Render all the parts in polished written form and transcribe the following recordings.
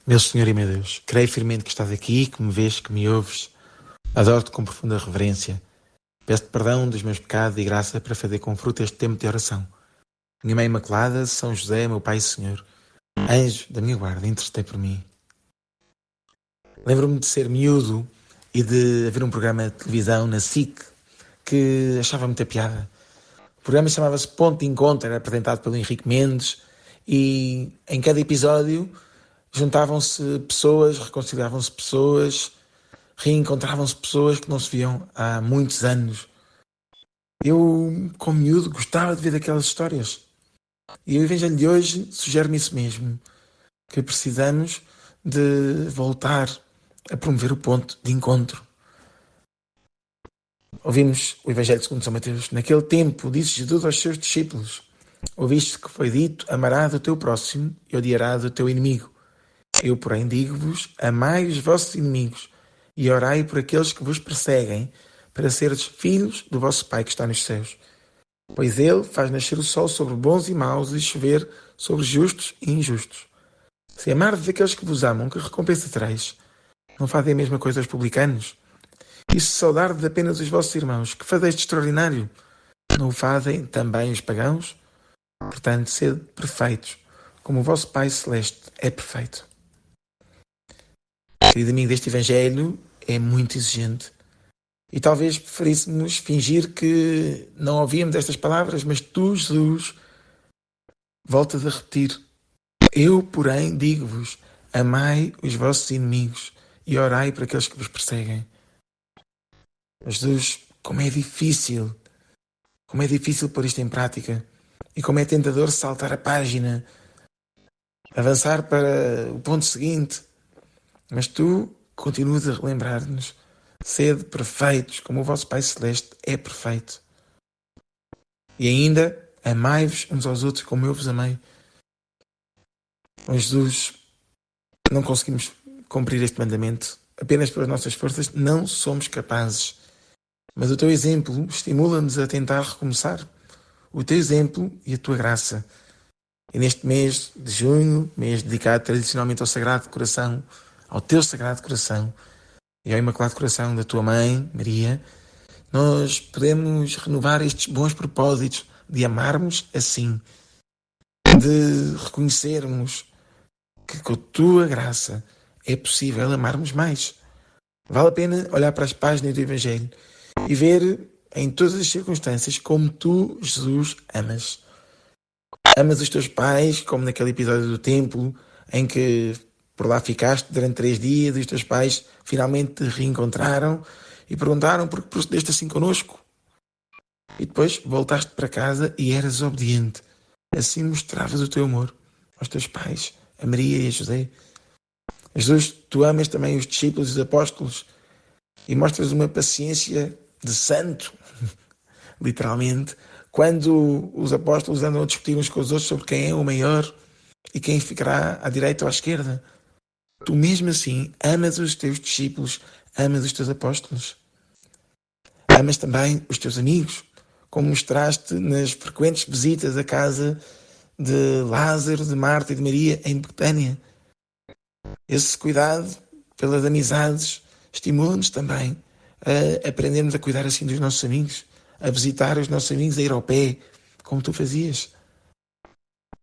Meu Senhor e meu Deus, creio firmemente que estás aqui, que me vês, que me ouves. Adoro-te com profunda reverência. Peço-te perdão dos meus pecados e graça para fazer com fruto este tempo de oração. Minha Mãe Imaculada, São José, meu Pai e Senhor, anjo da minha guarda, intercedei por mim. Lembro-me de ser miúdo e de haver um programa de televisão na SIC que achava muita piada. O programa chamava-se Ponto de Encontro, era apresentado pelo Henrique Mendes e em cada episódio juntavam-se pessoas, reconciliavam-se pessoas, reencontravam-se pessoas que não se viam há muitos anos. Eu, como miúdo, gostava de ver aquelas histórias. E o Evangelho de hoje sugere-me isso mesmo, que precisamos de voltar a promover o ponto de encontro. Ouvimos o Evangelho segundo São Mateus. Naquele tempo, disse Jesus aos seus discípulos: ouviste que foi dito, amarás o teu próximo e odiarás o teu inimigo. Eu, porém, digo-vos, amai os vossos inimigos e orai por aqueles que vos perseguem, para seres filhos do vosso Pai que está nos céus. Pois ele faz nascer o sol sobre bons e maus e chover sobre justos e injustos. Se amardes aqueles que vos amam, que recompensa tereis? Não fazem a mesma coisa os publicanos? E se saudardes apenas os vossos irmãos, que fazeis de extraordinário? Não o fazem também os pagãos? Portanto, sede perfeitos, como o vosso Pai Celeste é perfeito. Querido amigo, deste Evangelho é muito exigente. E talvez preferíssemos fingir que não ouvíamos estas palavras, mas tu, Jesus, voltas a repetir. Eu, porém, digo-vos, amai os vossos inimigos e orai por aqueles que vos perseguem. Jesus, como é difícil pôr isto em prática. E como é tentador saltar a página, avançar para o ponto seguinte. Mas tu continuas a relembrar-nos: sede perfeitos, como o vosso Pai Celeste é perfeito. E ainda, amai-vos uns aos outros como eu vos amei. Com Jesus, não conseguimos cumprir este mandamento apenas pelas nossas forças, não somos capazes. Mas o teu exemplo estimula-nos a tentar recomeçar. O teu exemplo e a tua graça. E neste mês de junho, mês dedicado tradicionalmente ao Sagrado Coração, ao teu Sagrado Coração e ao Imaculado Coração da tua Mãe, Maria, nós podemos renovar estes bons propósitos de amarmos assim, de reconhecermos que com a tua graça é possível amarmos mais. Vale a pena olhar para as páginas do Evangelho e ver em todas as circunstâncias como tu, Jesus, amas. Amas os teus pais, como naquele episódio do templo, em que por lá ficaste durante 3 dias e os teus pais finalmente te reencontraram e perguntaram por que procedeste assim connosco. E depois voltaste para casa e eras obediente. Assim mostravas o teu amor aos teus pais, a Maria e a José. Jesus, tu amas também os discípulos e os apóstolos e mostras uma paciência de santo, literalmente, quando os apóstolos andam a discutir uns com os outros sobre quem é o maior e quem ficará à direita ou à esquerda. Tu mesmo assim amas os teus discípulos, amas os teus apóstolos. Amas também os teus amigos, como mostraste nas frequentes visitas à casa de Lázaro, de Marta e de Maria em Betânia. Esse cuidado pelas amizades estimula-nos também a aprendermos a cuidar assim dos nossos amigos, a visitar os nossos amigos, a ir ao pé, como tu fazias.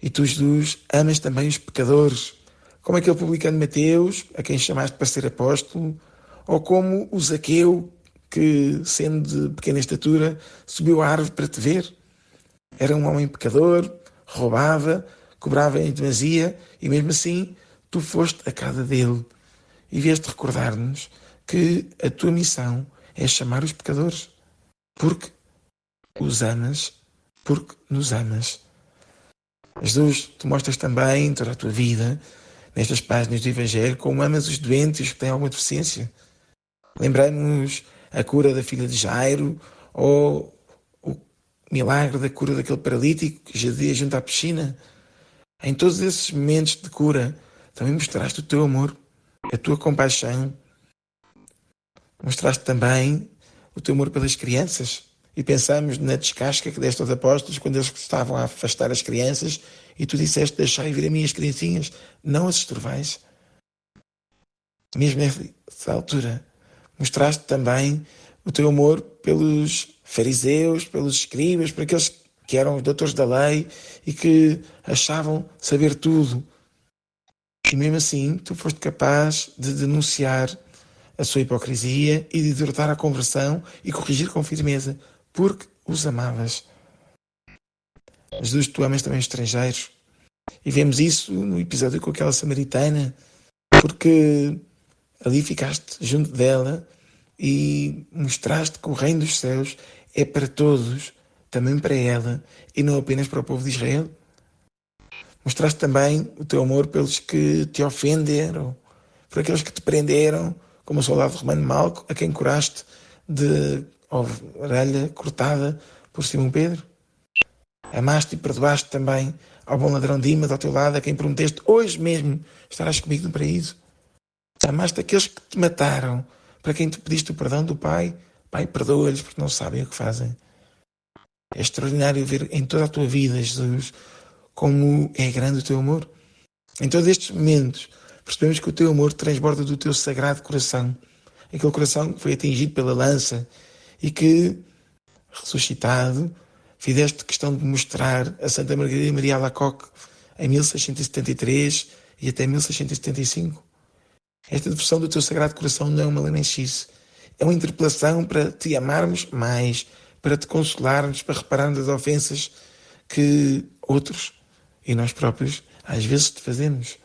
E tu, Jesus, amas também os pecadores, como aquele publicano Mateus, a quem chamaste para ser apóstolo, ou como o Zaqueu, que, sendo de pequena estatura, subiu à árvore para te ver. Era um homem pecador, roubava, cobrava em demasia, e mesmo assim tu foste a casa dele. E vieste recordar-nos que a tua missão é chamar os pecadores, porque os amas, porque nos amas. Jesus, tu mostras também toda a tua vida, nestas páginas do Evangelho, como amas os doentes e os que têm alguma deficiência. Lembramos a cura da filha de Jairo, ou o milagre da cura daquele paralítico que jazia junto à piscina. Em todos esses momentos de cura, também mostraste o teu amor, a tua compaixão. Mostraste também o teu amor pelas crianças. E pensamos na descasca que deste aos apóstolos quando eles estavam a afastar as crianças e tu disseste: deixai vir a mim as criancinhas, não as estorvais. mesmo nessa altura, mostraste também o teu amor pelos fariseus, pelos escribas, por aqueles que eram os doutores da lei e que achavam saber tudo. E mesmo assim, tu foste capaz de denunciar a sua hipocrisia e de exortar a conversão e corrigir com firmeza, porque os amavas. Jesus, tu amas também os estrangeiros. E vemos isso no episódio com aquela samaritana, porque ali ficaste junto dela e mostraste que o reino dos céus é para todos, também para ela, e não apenas para o povo de Israel. Mostraste também o teu amor pelos que te ofenderam, por aqueles que te prenderam, como o soldado romano Malco, a quem curaste de orelha cortada por Simão Pedro. Amaste e perdoaste também ao bom ladrão Dimas ao teu lado, a quem prometeste hoje mesmo estarás comigo no paraíso. Amaste aqueles que te mataram, para quem tu pediste o perdão do Pai. Pai, perdoa-lhes porque não sabem o que fazem. É extraordinário ver em toda a tua vida, Jesus, como é grande o teu amor. Em todos estes momentos, percebemos que o teu amor transborda do teu sagrado coração. Aquele coração que foi atingido pela lança e que, ressuscitado, fizeste questão de mostrar a Santa Margarida Maria Alacoque em 1673 e até 1675. Esta devoção do teu Sagrado Coração não é uma lenenchice. É uma interpelação para te amarmos mais, para te consolarmos, para repararmos as ofensas que outros e nós próprios às vezes te fazemos.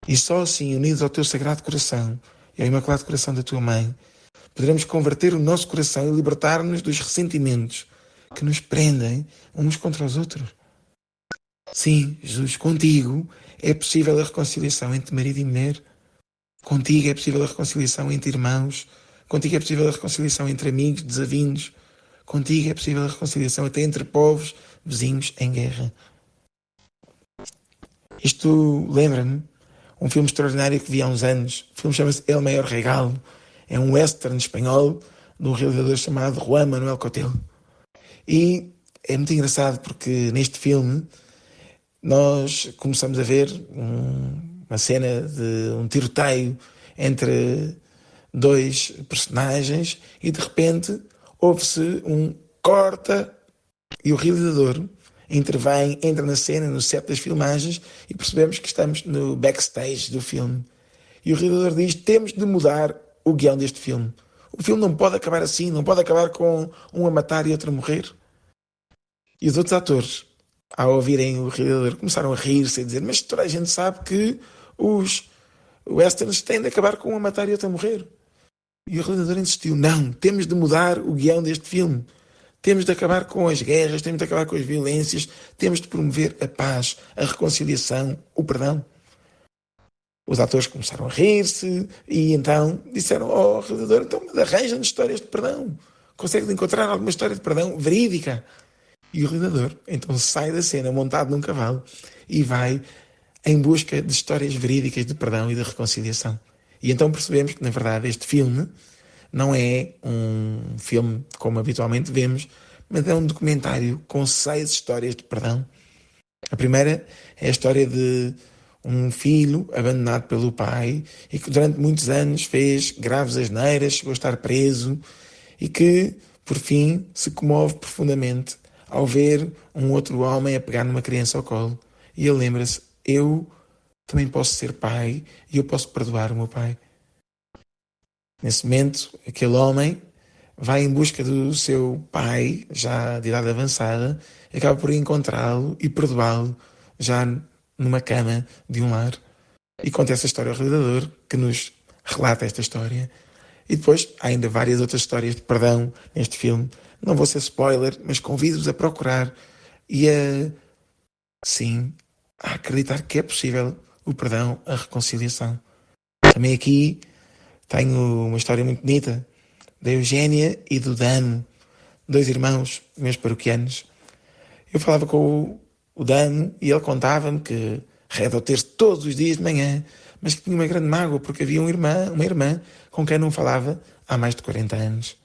E só assim, unidos ao teu Sagrado Coração e ao Imaculado Coração da tua Mãe, poderemos converter o nosso coração e libertar-nos dos ressentimentos que nos prendem uns contra os outros. Sim, Jesus, contigo é possível a reconciliação entre marido e mulher. Contigo é possível a reconciliação entre irmãos. Contigo é possível a reconciliação entre amigos, desavindos. Contigo é possível a reconciliação até entre povos vizinhos em guerra. Isto lembra-me um filme extraordinário que vi há uns anos. O filme chama-se El Maior Regalo. É um western espanhol de um realizador chamado Juan Manuel Cotelo. E é muito engraçado porque neste filme nós começamos a ver uma cena de um tiroteio entre dois personagens e de repente ouve-se um corta e o realizador intervém, entra na cena, no set das filmagens e percebemos que estamos no backstage do filme. E o realizador diz, temos de mudar o guião deste filme. O filme não pode acabar assim, não pode acabar com um a matar e outro a morrer. E os outros atores, ao ouvirem o realizador, começaram a rir-se e a dizer, mas toda a gente sabe que os westerns têm de acabar com um a matar e outro a morrer. E o realizador insistiu, não, temos de mudar o guião deste filme. Temos de acabar com as guerras, temos de acabar com as violências, temos de promover a paz, a reconciliação, o perdão. Os atores começaram a rir-se e então disseram ao realizador, então arranja-nos histórias de perdão. Consegue encontrar alguma história de perdão verídica? E o realizador então sai da cena montado num cavalo e vai em busca de histórias verídicas de perdão e de reconciliação. E então percebemos que, na verdade, este filme não é um filme como habitualmente vemos, mas é um documentário com 6 histórias de perdão. A primeira é a história de um filho abandonado pelo pai e que durante muitos anos fez graves asneiras, chegou a estar preso e que, por fim, se comove profundamente ao ver um outro homem a pegar numa criança ao colo. E ele lembra-se, eu também posso ser pai e eu posso perdoar o meu pai. Nesse momento, aquele homem vai em busca do seu pai, já de idade avançada, e acaba por encontrá-lo e perdoá-lo, já numa cama de um lar. E conta essa história ao realizador, que nos relata esta história. E depois há ainda várias outras histórias de perdão neste filme. Não vou ser spoiler, mas convido-vos a procurar e sim, a acreditar que é possível o perdão, a reconciliação. Também aqui tenho uma história muito bonita da Eugénia e do Dano, 2 irmãos, meus paroquianos. Eu falava com o Dano e ele contava-me que reza ao terço todos os dias de manhã, mas que tinha uma grande mágoa porque havia uma irmã com quem não falava há mais de 40 anos.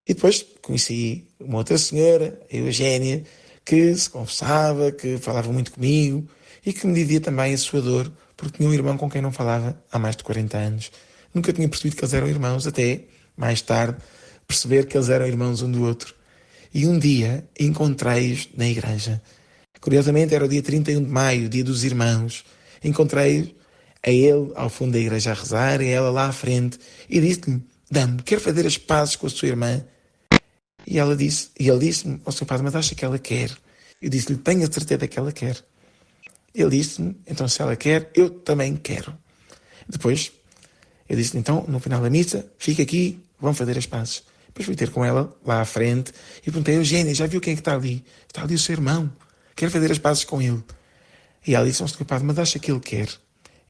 E depois conheci uma outra senhora, a Eugénia, que se confessava, que falava muito comigo e que me dizia também a sua dor, porque tinha um irmão com quem não falava há mais de 40 anos. Nunca tinha percebido que eles eram irmãos, até mais tarde perceber que eles eram irmãos um do outro. E um dia encontrei-os na igreja. Curiosamente era o dia 31 de maio, dia dos irmãos. Encontrei-os, a ele ao fundo da igreja a rezar, e ela lá à frente, e disse-lhe: Dame, quer fazer as pazes com a sua irmã? E ele disse-me: Ó Sr. Padre, mas acha que ela quer? Eu disse-lhe: Tenho a certeza que ela quer. Ele disse-me: Então se ela quer, eu também quero. Depois, eu disse-lhe: Então, no final da missa, fica aqui, vamos fazer as pazes. Depois fui ter com ela lá à frente e perguntei: Eugénia, já viu quem é que está ali? Está ali o seu irmão. Quero fazer as pazes com ele. E ela disse: Sr. Padre, mas acha que ele quer?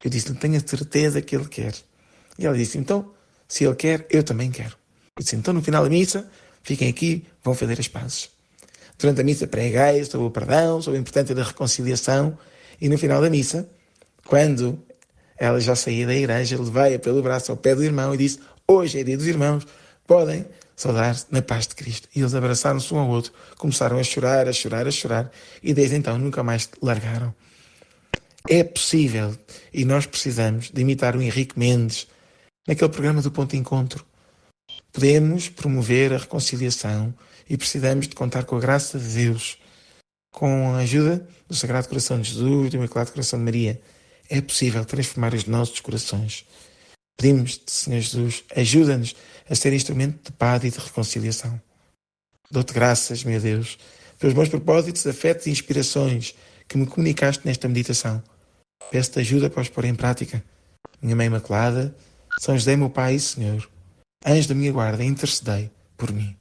Eu disse-lhe: Tenho a certeza que ele quer. E ela disse: Então, se ele quer, eu também quero. Eu disse: Então, no final da missa, fiquem aqui, vão fazer as pazes. Durante a missa preguei sobre o perdão, sobre a importância da reconciliação, e no final da missa, quando ela já saía da igreja, levei-a pelo braço ao pé do irmão e disse: Hoje é dia dos irmãos, podem saudar-se na paz de Cristo. E eles abraçaram-se um ao outro, começaram a chorar, a chorar, a chorar, e desde então nunca mais largaram. É possível, e nós precisamos de imitar o Henrique Mendes naquele programa do Ponto de Encontro. Podemos promover a reconciliação e precisamos de contar com a graça de Deus, com a ajuda do Sagrado Coração de Jesus, do Imaculado Coração de Maria. É possível transformar os nossos corações. Pedimos-te, Senhor Jesus, ajuda-nos a ser instrumento de paz e de reconciliação. Dou-te graças, meu Deus, pelos bons propósitos, afetos e inspirações que me comunicaste nesta meditação. Peço-te ajuda para os pôr em prática. Minha Mãe Imaculada, São José, meu Pai e Senhor, anjo da minha guarda, intercedei por mim.